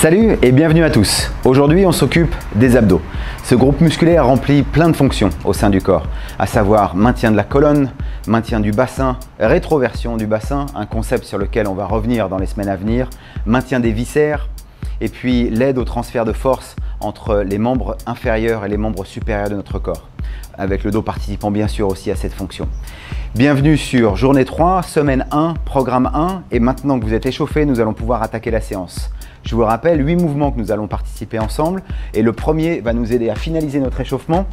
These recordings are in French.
Salut et bienvenue à tous. Aujourd'hui, on s'occupe des abdos. Ce groupe musculaire remplit plein de fonctions au sein du corps, à savoir maintien de la colonne, maintien du bassin, rétroversion du bassin, un concept sur lequel on va revenir dans les semaines à venir, maintien des viscères, et puis l'aide au transfert de force entre les membres inférieurs et les membres supérieurs de notre corps, avec le dos participant bien sûr aussi à cette fonction. Bienvenue sur journée 3, semaine 1, programme 1, et maintenant que vous êtes échauffé, nous allons pouvoir attaquer la séance. Je vous rappelle 8 mouvements que nous allons participer ensemble, et le premier va nous aider à finaliser notre échauffement.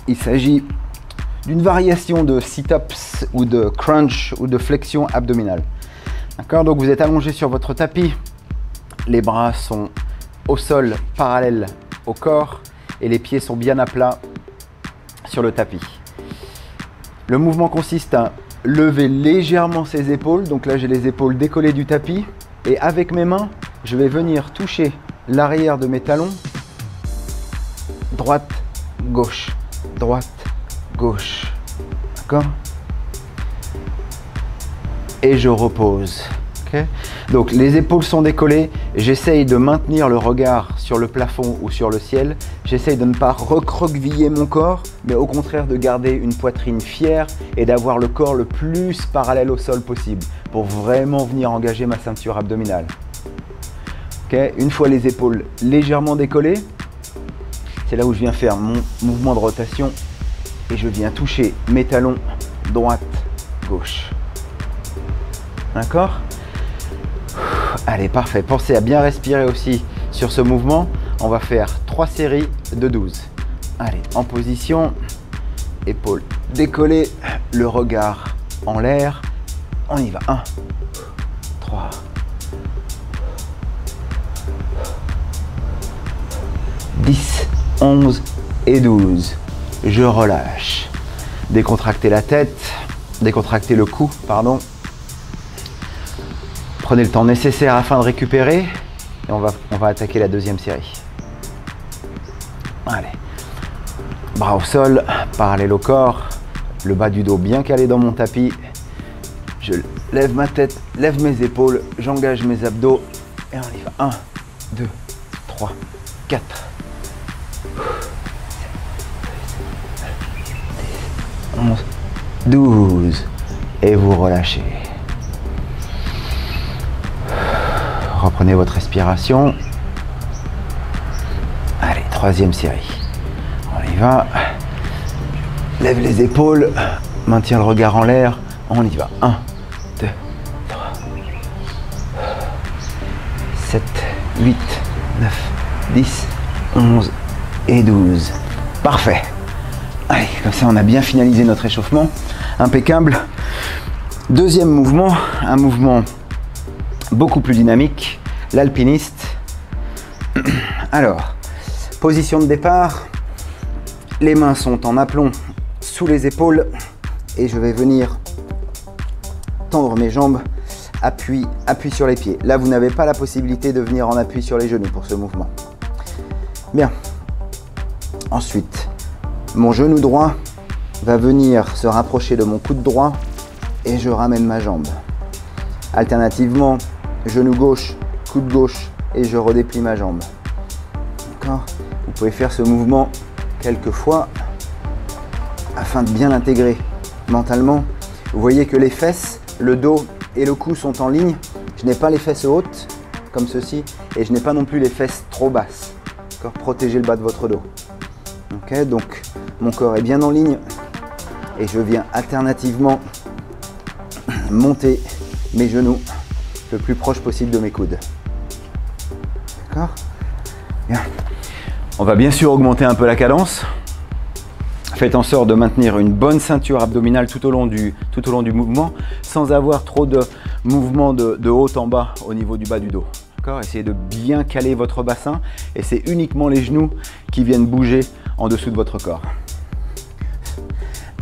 Il s'agit d'une variation de sit-ups ou de crunch ou de flexion abdominale. D'accord, donc vous êtes allongé sur votre tapis, les bras sont au sol parallèles au corps et les pieds sont bien à plat sur le tapis. Le mouvement consiste à lever légèrement ses épaules, donc là j'ai les épaules décollées du tapis et avec mes mains je vais venir toucher l'arrière de mes talons, droite, gauche, d'accord? Et je repose. Okay. Donc les épaules sont décollées, j'essaye de maintenir le regard sur le plafond ou sur le ciel, j'essaye de ne pas recroqueviller mon corps, mais au contraire de garder une poitrine fière et d'avoir le corps le plus parallèle au sol possible pour vraiment venir engager ma ceinture abdominale. Okay. Une fois les épaules légèrement décollées, c'est là où je viens faire mon mouvement de rotation et je viens toucher mes talons droite, gauche. D'accord ? Allez, parfait. Pensez à bien respirer aussi sur ce mouvement. On va faire 3 séries de 12. Allez, en position, épaules décollées, le regard en l'air. On y va. 1, 3, 10, 11 et 12. Je relâche. Décontractez la tête, décontractez le cou, pardon. Prenez le temps nécessaire afin de récupérer et on va attaquer la deuxième série. Allez, bras au sol, parallèle au corps, le bas du dos bien calé dans mon tapis. Je lève ma tête, lève mes épaules, j'engage mes abdos et on y va. 1, 2, 3, 4, 11, 12 et vous relâchez. Reprenez votre respiration. Allez, troisième série. On y va. Lève les épaules. Maintiens le regard en l'air. On y va. 1, 2, 3, 7, 8, 9, 10, 11 et 12. Parfait. Allez, comme ça on a bien finalisé notre échauffement. Impeccable. Deuxième mouvement, un mouvement beaucoup plus dynamique, l'alpiniste. Alors, position de départ, les mains sont en aplomb sous les épaules et je vais venir tendre mes jambes, appui sur les pieds. Là, vous n'avez pas la possibilité de venir en appui sur les genoux pour ce mouvement. Bien. Ensuite, mon genou droit va venir se rapprocher de mon coude droit et je ramène ma jambe. Alternativement, genou gauche, coude gauche et je redéplie ma jambe. D'accord ? Vous pouvez faire ce mouvement quelques fois afin de bien l'intégrer mentalement. Vous voyez que les fesses, le dos et le cou sont en ligne. Je n'ai pas les fesses hautes comme ceci et je n'ai pas non plus les fesses trop basses. D'accord ? Protégez le bas de votre dos. Okay, donc mon corps est bien en ligne et je viens alternativement monter mes genoux le plus proche possible de mes coudes. D'accord ? Bien. On va bien sûr augmenter un peu la cadence. Faites en sorte de maintenir une bonne ceinture abdominale tout au long du mouvement sans avoir trop de mouvements de haut en bas au niveau du bas du dos. Essayez de bien caler votre bassin et c'est uniquement les genoux qui viennent bouger en dessous de votre corps.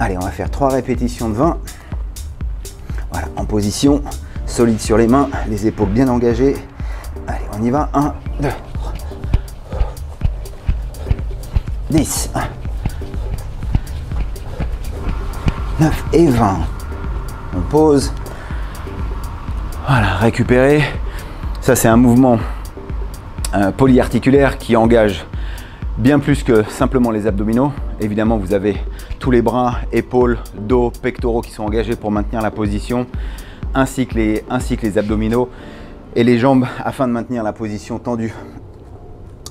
Allez, on va faire 3 répétitions de 20. Voilà, en position, solide sur les mains, les épaules bien engagées. Allez, on y va. 1, 2, 3, 10, 9 et 20. On pose. Voilà, récupérer. Ça, c'est un mouvement polyarticulaire qui engage bien plus que simplement les abdominaux. Évidemment, vous avez tous les bras, épaules, dos, pectoraux qui sont engagés pour maintenir la position, ainsi que les abdominaux et les jambes afin de maintenir la position tendue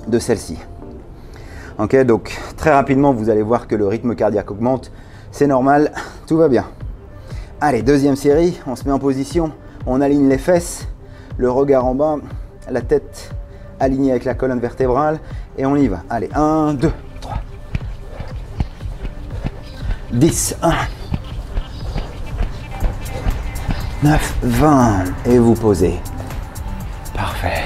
de celle-ci. Ok, donc très rapidement, vous allez voir que le rythme cardiaque augmente. C'est normal, tout va bien. Allez, deuxième série, on se met en position, on aligne les fesses, le regard en bas, la tête alignée avec la colonne vertébrale et on y va. Allez, 1, 2, 3, 10, 1, 9, 20 et vous posez. Parfait.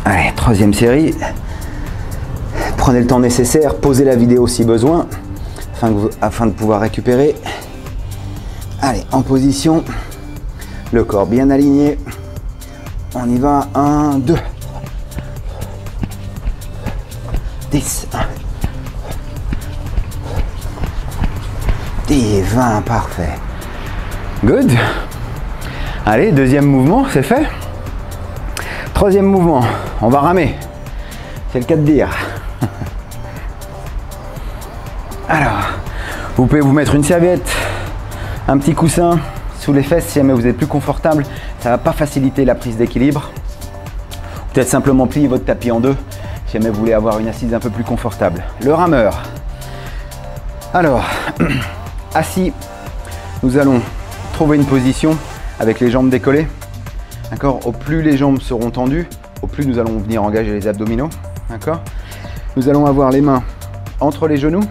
Allez, troisième série. Prenez le temps nécessaire, posez la vidéo si besoin, afin de pouvoir récupérer. Allez, en position, le corps bien aligné. On y va, 1, 2, 10, 10, 20, parfait. Good. Allez, deuxième mouvement, c'est fait. Troisième mouvement, on va ramer. C'est le cas de dire. Alors, vous pouvez vous mettre une serviette, un petit coussin sous les fesses si jamais vous êtes plus confortable. Ça ne va pas faciliter la prise d'équilibre. Peut-être simplement plier votre tapis en deux si jamais vous voulez avoir une assise un peu plus confortable. Le rameur. Alors, assis, nous allons trouver une position avec les jambes décollées. D'accord ? Au plus les jambes seront tendues, au plus nous allons venir engager les abdominaux. D'accord ? Nous allons avoir les mains entre les genoux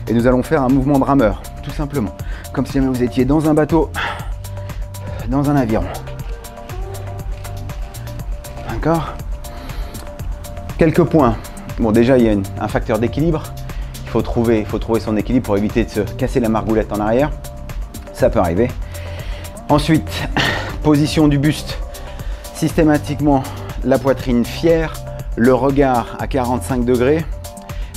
et nous allons faire un mouvement de rameur, tout simplement. Comme si vous étiez dans un bateau, dans un aviron. D'accord ? Quelques points. Bon, déjà, il y a un facteur d'équilibre. Il faut trouver son équilibre pour éviter de se casser la margoulette en arrière. Ça peut arriver. Ensuite, position du buste. Systématiquement, la poitrine fière, le regard à 45 degrés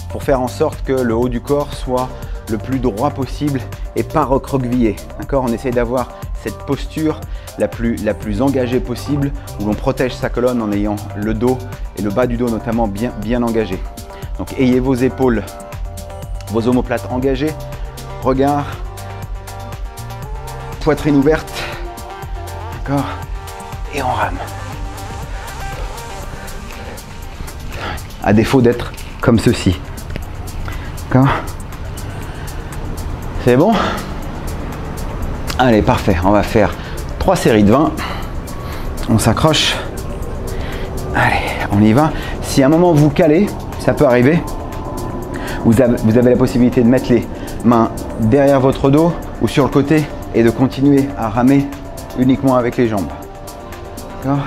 pour faire en sorte que le haut du corps soit le plus droit possible et pas recroquevillé. D'accord ? On essaie d'avoir cette posture la plus engagée possible où l'on protège sa colonne en ayant le dos et le bas du dos notamment bien engagé. Donc ayez vos épaules, vos omoplates engagées, regard, poitrine ouverte, d'accord ? Et on rame. À défaut d'être comme ceci. D'accord ? C'est bon ? Allez, parfait. On va faire 3 séries de 20. On s'accroche. Allez, on y va. Si à un moment vous calez, ça peut arriver. Vous avez la possibilité de mettre les mains derrière votre dos ou sur le côté et de continuer à ramer uniquement avec les jambes. D'accord ?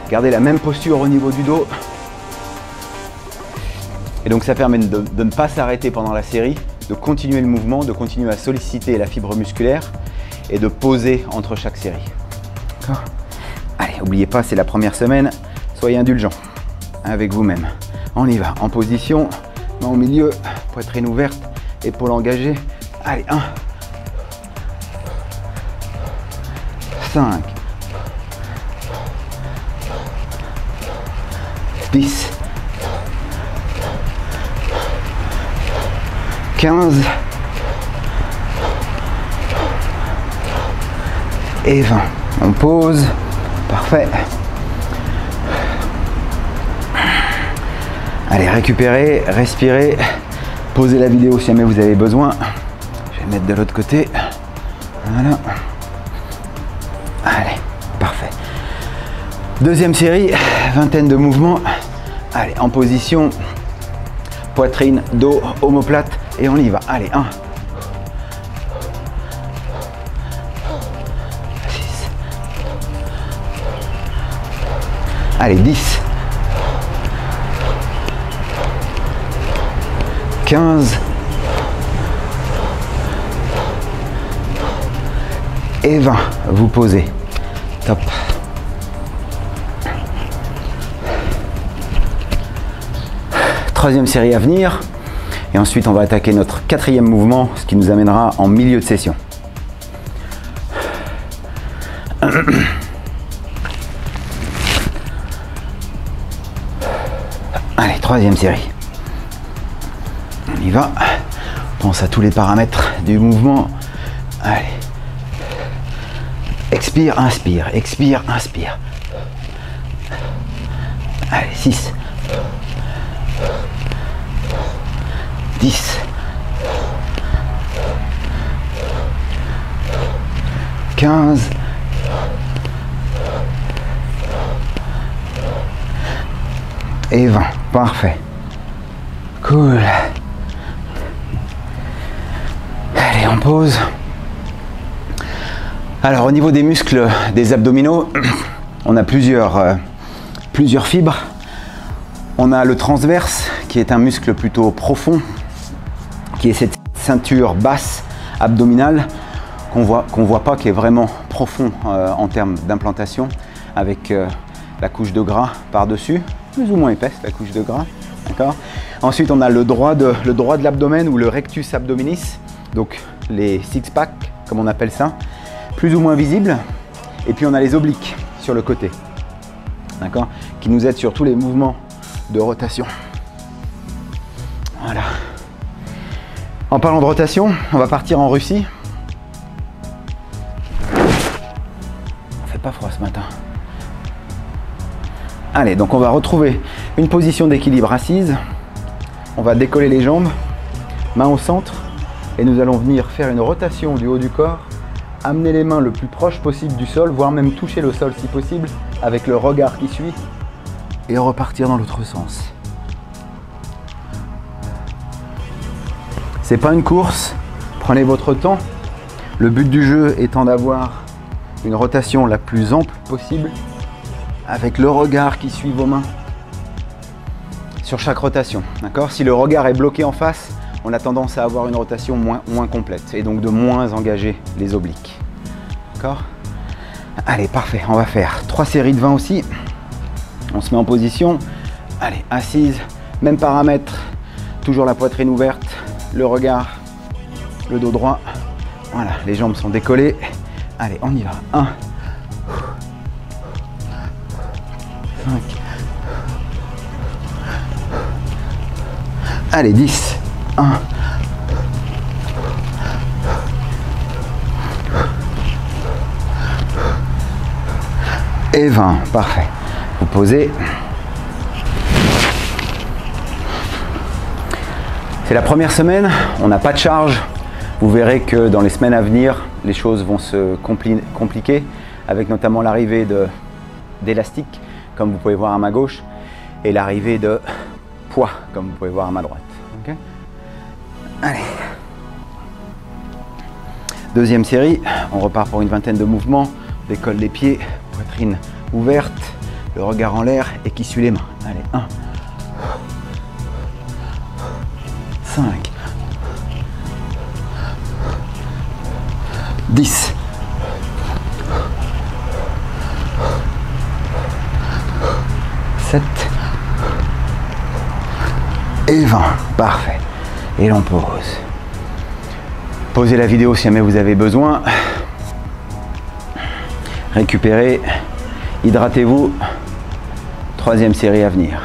Gardez la même posture au niveau du dos. Et donc ça permet de ne pas s'arrêter pendant la série, de continuer le mouvement, de continuer à solliciter la fibre musculaire et de poser entre chaque série. D'accord ? Allez, n'oubliez pas, c'est la première semaine, soyez indulgents avec vous-même. On y va, en position, main au milieu, poitrine ouverte, épaules engagées. Allez, 1, 5, 10, 15 et 20. On pose. Parfait. Allez, récupérez, respirez. Posez la vidéo si jamais vous avez besoin. Je vais mettre de l'autre côté. Voilà. Allez, parfait. Deuxième série, vingtaine de mouvements. Allez, en position. Poitrine, dos, omoplate. Et on y va. Allez, 1. 6. Allez, 10. 15. Et 20. Vous posez. Top. Troisième série à venir. Et ensuite, on va attaquer notre quatrième mouvement, ce qui nous amènera en milieu de session. Allez, troisième série. On y va. Pense à tous les paramètres du mouvement. Allez. Expire, inspire, expire, inspire. Allez, 6. 10. 15. Et 20. Parfait. Cool. Allez, on pose. Alors, au niveau des muscles des abdominaux, on a plusieurs fibres. On a le transverse, qui est un muscle plutôt profond, qui est cette ceinture basse abdominale qu'on voit pas, qui est vraiment profond en termes d'implantation, avec la couche de gras par-dessus, plus ou moins épaisse la couche de gras. D'accord. Ensuite, on a le droit de l'abdomen ou le rectus abdominis, donc les six-packs, comme on appelle ça, plus ou moins visibles. Et puis on a les obliques sur le côté, d'accord, qui nous aident sur tous les mouvements de rotation. Voilà. En parlant de rotation, on va partir en Russie. Il fait pas froid ce matin. Allez, donc on va retrouver une position d'équilibre assise. On va décoller les jambes, main au centre, et nous allons venir faire une rotation du haut du corps, amener les mains le plus proche possible du sol, voire même toucher le sol si possible, avec le regard qui suit, et repartir dans l'autre sens. C'est pas une course, prenez votre temps. Le but du jeu étant d'avoir une rotation la plus ample possible, avec le regard qui suit vos mains sur chaque rotation. D'accord ? Si le regard est bloqué en face, on a tendance à avoir une rotation moins complète et donc de moins engager les obliques. D'accord ? Allez, parfait. On va faire 3 séries de 20 aussi. On se met en position. Allez, assise, même paramètre. Toujours la poitrine ouverte, le regard, le dos droit. Voilà, les jambes sont décollées. Allez, on y va. 1, 5. Allez, 10. 1. Et 20. Parfait. Vous posez. C'est la première semaine. On n'a pas de charge. Vous verrez que dans les semaines à venir, les choses vont se compliquer avec notamment l'arrivée d'élastiques, comme vous pouvez voir à ma gauche, et l'arrivée de poids, comme vous pouvez voir à ma droite. Okay. Allez. Deuxième série, on repart pour une vingtaine de mouvements. On décolle les pieds, poitrine ouverte, le regard en l'air et qui suit les mains. Allez, 1, 5, 10, 7 et 20. Parfait. Et l'on pose. Posez la vidéo si jamais vous avez besoin. Récupérez. Hydratez-vous. Troisième série à venir.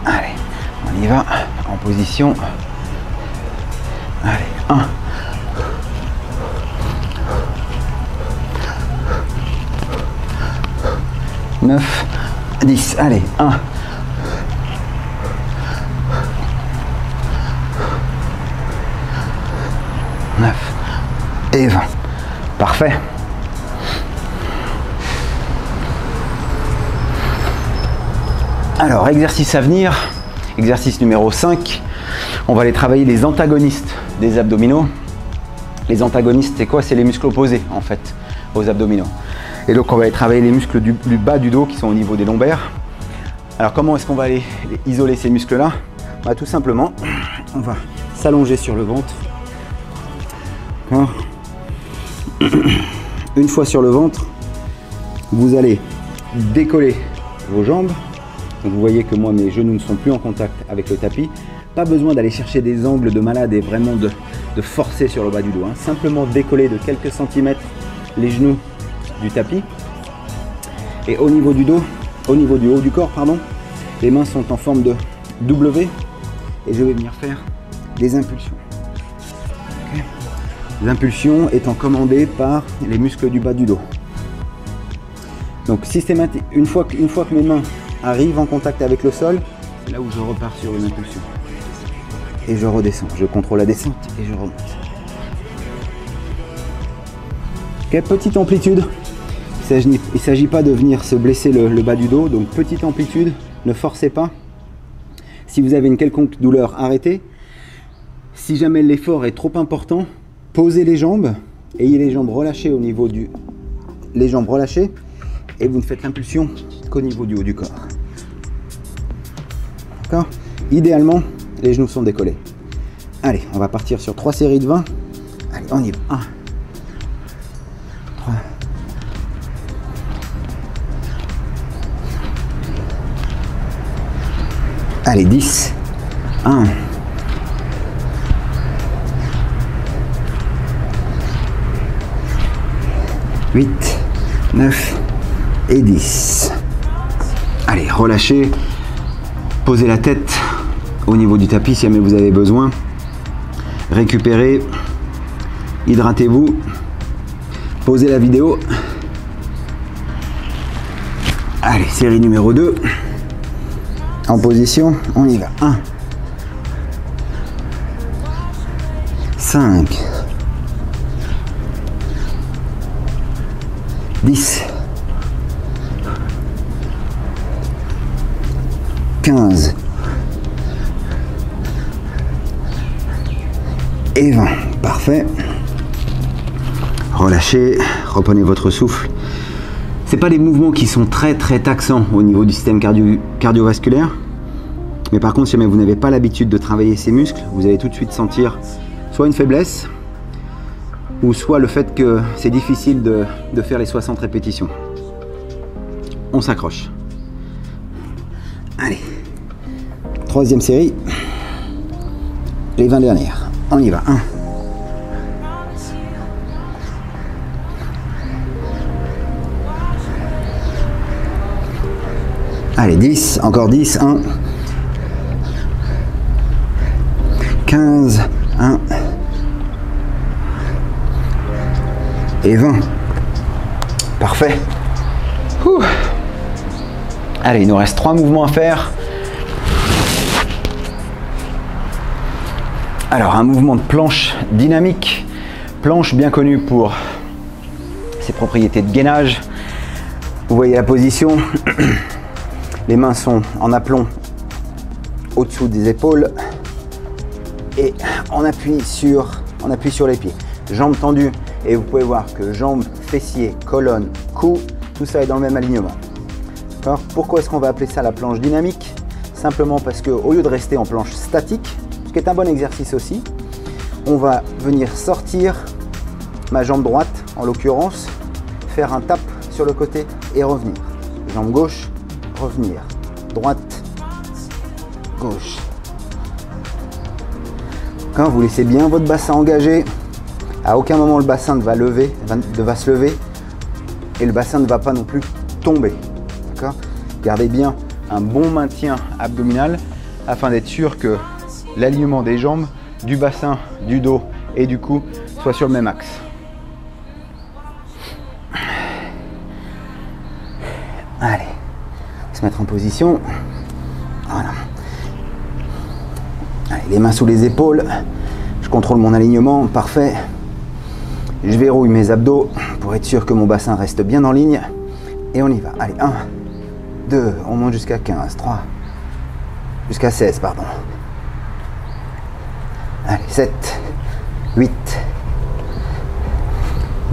Allez, on y va. En position. Allez, 1. 9, 10. Allez, 1. 9 et 20. Parfait. Alors, exercice à venir, exercice numéro 5. On va aller travailler les antagonistes des abdominaux. Les antagonistes, c'est quoi? C'est les muscles opposés, en fait, aux abdominaux. Et donc, on va aller travailler les muscles du bas du dos qui sont au niveau des lombaires. Alors, comment est-ce qu'on va aller isoler ces muscles-là? Bah, tout simplement, on va s'allonger sur le ventre. Une fois sur le ventre, vous allez décoller vos jambes. Donc vous voyez que moi mes genoux ne sont plus en contact avec le tapis. Pas besoin d'aller chercher des angles de malade et vraiment de forcer sur le bas du dos. Simplement décoller de quelques centimètres les genoux du tapis. Et au niveau du dos, au niveau du haut du corps, pardon. Les mains sont en forme de W et je vais venir faire des impulsions. Okay. Les impulsions étant commandées par les muscles du bas du dos. Donc systématiquement, une fois que mes mains arrivent en contact avec le sol, c'est là où je repars sur une impulsion. Et je redescends, je contrôle la descente et je remonte. Okay, petite amplitude, il ne s'agit pas de venir se blesser le bas du dos, donc petite amplitude, ne forcez pas. Si vous avez une quelconque douleur, arrêtez. Si jamais l'effort est trop important, posez les jambes, ayez les jambes relâchées au niveau du... Les jambes relâchées, et vous ne faites l'impulsion qu'au niveau du haut du corps. D'accord ? Idéalement, les genoux sont décollés. Allez, on va partir sur 3 séries de 20. Allez, on y va. 1, 3. Allez, 10. 1. 8, 9 et 10. Allez, relâchez. Posez la tête au niveau du tapis si jamais vous avez besoin. Récupérez. Hydratez-vous. Posez la vidéo. Allez, série numéro 2. En position, on y va. 1, 5, 10, 15 et 20. Parfait. Relâchez, reprenez votre souffle. C'est pas des mouvements qui sont très taxants au niveau du système cardiovasculaire. Mais par contre, si jamais vous n'avez pas l'habitude de travailler ces muscles, vous allez tout de suite sentir soit une faiblesse, ou soit le fait que c'est difficile de faire les 60 répétitions. On s'accroche. Allez. 3e série. Les 20 dernières. On y va. 1. Allez, 10, encore 10, 1, 15, 1 et 20. Parfait. Ouh. Allez, il nous reste 3 mouvements à faire. Alors, un mouvement de planche dynamique. Planche bien connue pour ses propriétés de gainage. Vous voyez la position. Les mains sont en aplomb au-dessous des épaules et on appuie sur les pieds. Jambes tendues et vous pouvez voir que jambes, fessiers, colonne, cou, tout ça est dans le même alignement. Pourquoi est-ce qu'on va appeler ça la planche dynamique? Simplement parce qu'au lieu de rester en planche statique, ce qui est un bon exercice aussi, on va venir sortir ma jambe droite, en l'occurrence, faire un tap sur le côté et revenir. Jambe gauche, revenir, droite, gauche. Quand vous laissez bien votre bassin engagé, à aucun moment le bassin ne va se lever et le bassin ne va pas non plus tomber. Gardez bien un bon maintien abdominal afin d'être sûr que l'alignement des jambes, du bassin, du dos et du cou soit sur le même axe. Allez. Se mettre en position. Voilà. Allez, les mains sous les épaules. Je contrôle mon alignement. Parfait. Je verrouille mes abdos pour être sûr que mon bassin reste bien en ligne. Et on y va. Allez, 1, 2, on monte jusqu'à 15, 3, jusqu'à 16, pardon. Allez, 7, 8,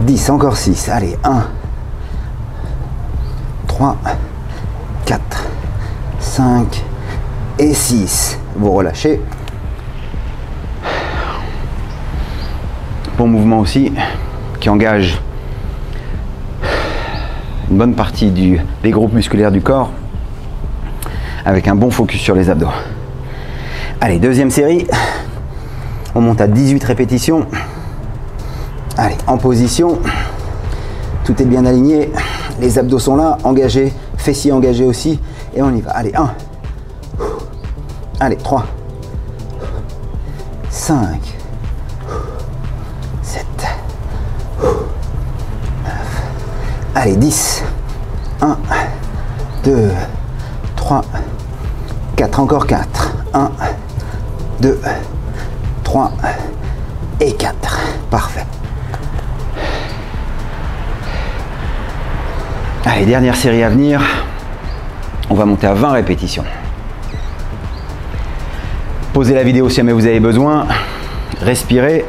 10, encore 6. Allez, 1, 3, 4, 5 et 6. Vous relâchez. Bon mouvement aussi qui engage une bonne partie des groupes musculaires du corps avec un bon focus sur les abdos. Allez, 2e série. On monte à 18 répétitions. Allez, en position. Tout est bien aligné. Les abdos sont là, engagés. Fessiers engagés aussi. Et on y va. Allez, 1. Allez, 3. 5. 7. 9. Allez, 10. 1, 2, 3, 4. Encore 4. 1, 2, 3 et 4. Parfait. Allez, dernière série à venir. On va monter à 20 répétitions. Posez la vidéo si jamais vous avez besoin. Respirez.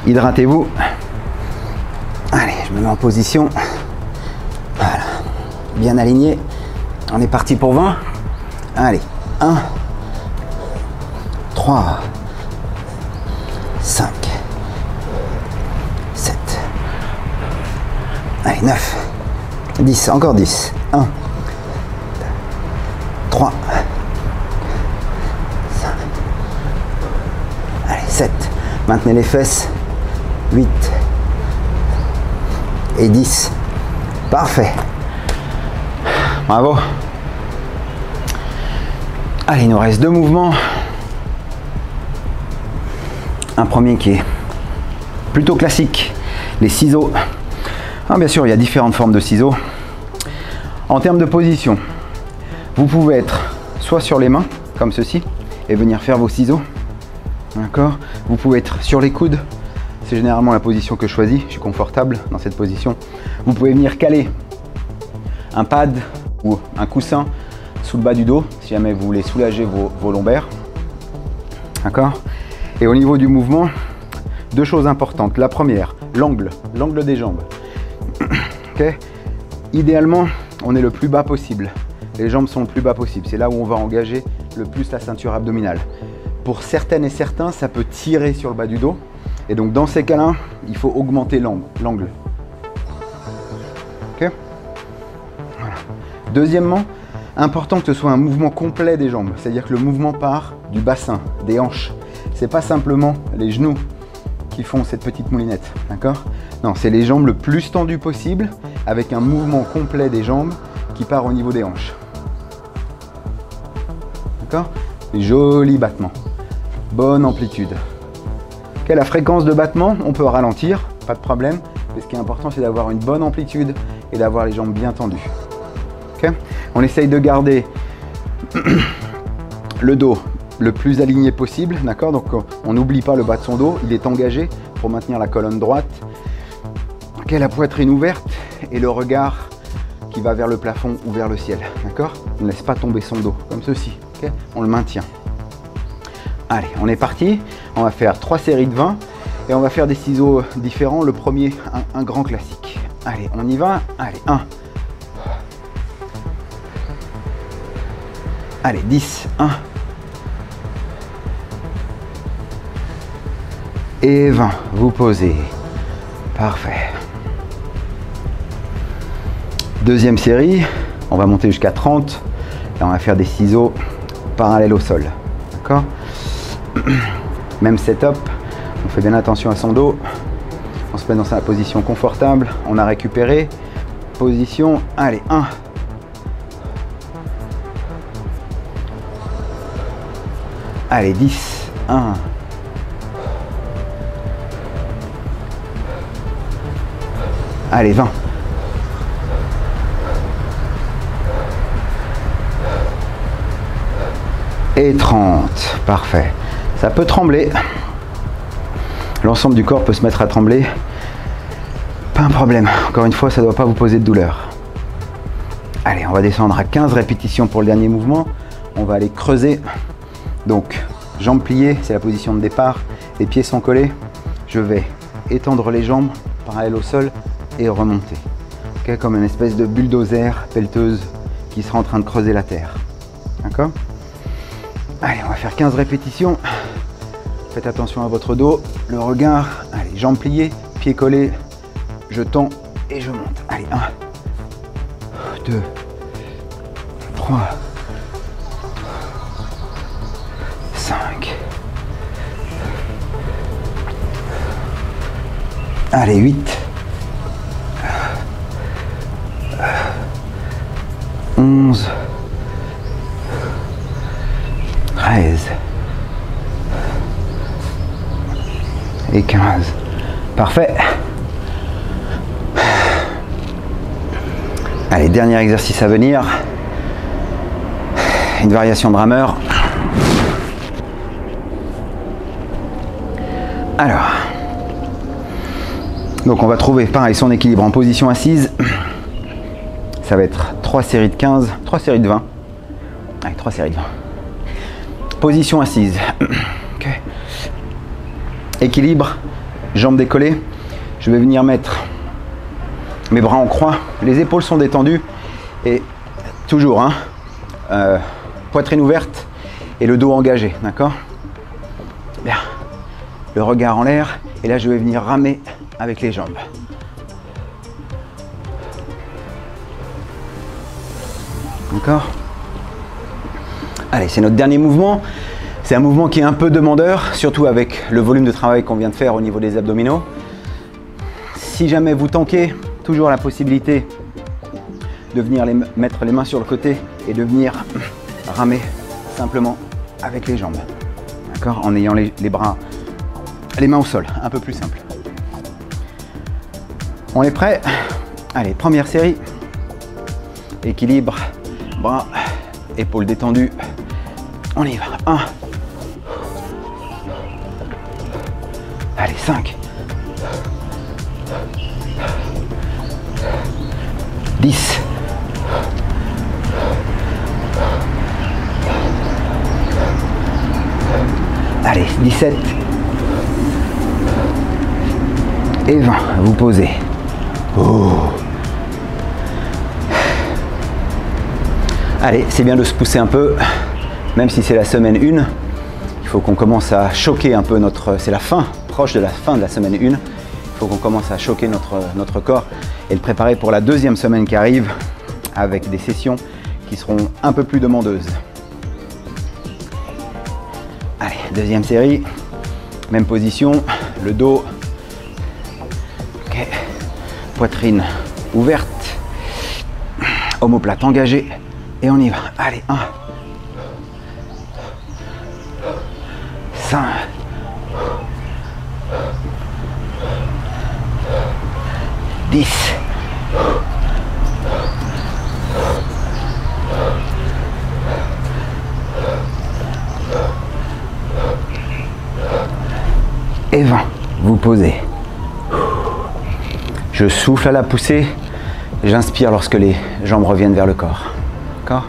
Hydratez-vous. Allez, je me mets en position. Voilà. Bien aligné. On est parti pour 20. Allez. 1, 3, 5, 7. Allez, 9. 10, encore 10. 1, 3, 5, allez, 7. Maintenez les fesses. 8 et 10. Parfait. Bravo. Allez, il nous reste 2 mouvements. Un premier qui est plutôt classique, les ciseaux. Ah, bien sûr, il y a différentes formes de ciseaux. En termes de position, vous pouvez être soit sur les mains, comme ceci, et venir faire vos ciseaux. D'accord? Vous pouvez être sur les coudes. C'est généralement la position que je choisis. Je suis confortable dans cette position. Vous pouvez venir caler un pad ou un coussin sous le bas du dos, si jamais vous voulez soulager vos lombaires. D'accord? Et au niveau du mouvement, 2 choses importantes. La première, l'angle des jambes. Okay. Idéalement, on est le plus bas possible. Les jambes sont le plus bas possible. C'est là où on va engager le plus la ceinture abdominale. Pour certaines et certains, ça peut tirer sur le bas du dos. Et donc dans ces cas-là, il faut augmenter l'angle. Okay. Voilà. Deuxièmement, important que ce soit un mouvement complet des jambes. C'est-à-dire que le mouvement part du bassin, des hanches. C'est pas simplement les genoux qui font cette petite moulinette. D'accord? Non, c'est les jambes le plus tendues possible avec un mouvement complet des jambes qui part au niveau des hanches. D'accord? Joli battement. Bonne amplitude. Okay, la fréquence de battement, on peut ralentir, pas de problème. Mais ce qui est important, c'est d'avoir une bonne amplitude et d'avoir les jambes bien tendues. Okay? On essaye de garder le dos le plus aligné possible. D'accord? Donc on n'oublie pas le bas de son dos, il est engagé pour maintenir la colonne droite. Okay, la poitrine ouverte et le regard qui va vers le plafond ou vers le ciel. D'accord? On ne laisse pas tomber son dos, comme ceci. Okay? On le maintient. Allez, on est parti. On va faire 3 séries de 20 et on va faire des ciseaux différents. Le premier, un grand classique. Allez, on y va. Allez, 1. Allez, 10. 1. Et 20. Vous posez. Parfait. Deuxième série. On va monter jusqu'à 30. Et on va faire des ciseaux parallèles au sol. D'accord? Même setup. On fait bien attention à son dos. On se met dans sa position confortable. On a récupéré. Position. Allez, 1. Allez, 10. 1. Allez, 20. Et 30. Parfait. Ça peut trembler. L'ensemble du corps peut se mettre à trembler. Pas un problème. Encore une fois, ça ne doit pas vous poser de douleur. Allez, on va descendre à 15 répétitions pour le dernier mouvement. On va aller creuser. Donc, jambes pliées, c'est la position de départ. Les pieds sont collés. Je vais étendre les jambes parallèles au sol et remonter. Okay, comme une espèce de bulldozer pelleteuse qui sera en train de creuser la terre. D'accord? Allez, on va faire 15 répétitions. Faites attention à votre dos, le regard. Allez, jambes pliées, pieds collés. Je tends et je monte. Allez, 1, 2, 3, 5. Allez, 8. 11, 13 et 15. Parfait. Allez, dernier exercice à venir. Une variation de rameur. Alors, donc on va trouver pareil son équilibre en position assise. Ça va être 3 séries de 15, 3 séries de 20. Allez, 3 séries de 20. Position assise. Okay. Équilibre, jambes décollées. Je vais venir mettre mes bras en croix, les épaules sont détendues et toujours, hein, poitrine ouverte et le dos engagé, d'accord? Bien. Le regard en l'air et là je vais venir ramer avec les jambes. D'accord? Allez, c'est notre dernier mouvement. C'est un mouvement qui est un peu demandeur, surtout avec le volume de travail qu'on vient de faire au niveau des abdominaux. Si jamais vous tankez, toujours la possibilité de venir mettre les mains sur le côté et de venir ramer simplement avec les jambes. D'accord? En ayant les bras, les mains au sol, un peu plus simple. On est prêt? Allez, première série. Équilibre, bras, épaules détendues. On y va. 1. Allez, 5. 10. Allez, 17. Et 20. Vous posez. Oh. Allez, c'est bien de se pousser un peu, même si c'est la semaine 1. Il faut qu'on commence à choquer un peu notre... C'est la fin, proche de la fin de la semaine 1. Il faut qu'on commence à choquer notre corps et le préparer pour la deuxième semaine qui arrive avec des sessions qui seront un peu plus demandeuses. Allez, deuxième série, même position, le dos, okay. Poitrine ouverte, omoplate engagée et on y va. Allez, 1, 5, 10, 20. Vous posez. Je souffle à la poussée, j'inspire lorsque les jambes reviennent vers le corps. D'accord?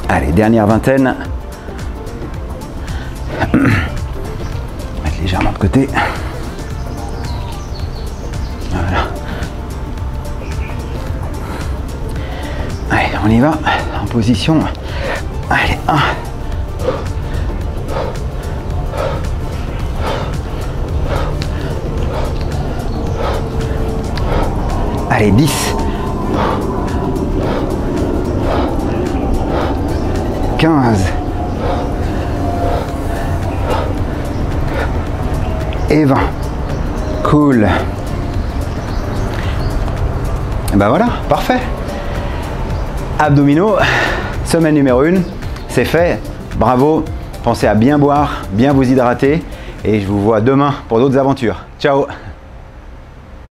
Allez, dernière vingtaine. Mettre légèrement de côté. Voilà. Allez, on y va. En position. Allez, 1. Allez, 10. 15. Et 20. Cool. Et ben voilà, parfait. Abdominaux, semaine numéro 1, c'est fait. Bravo. Pensez à bien boire, bien vous hydrater. Et je vous vois demain pour d'autres aventures. Ciao.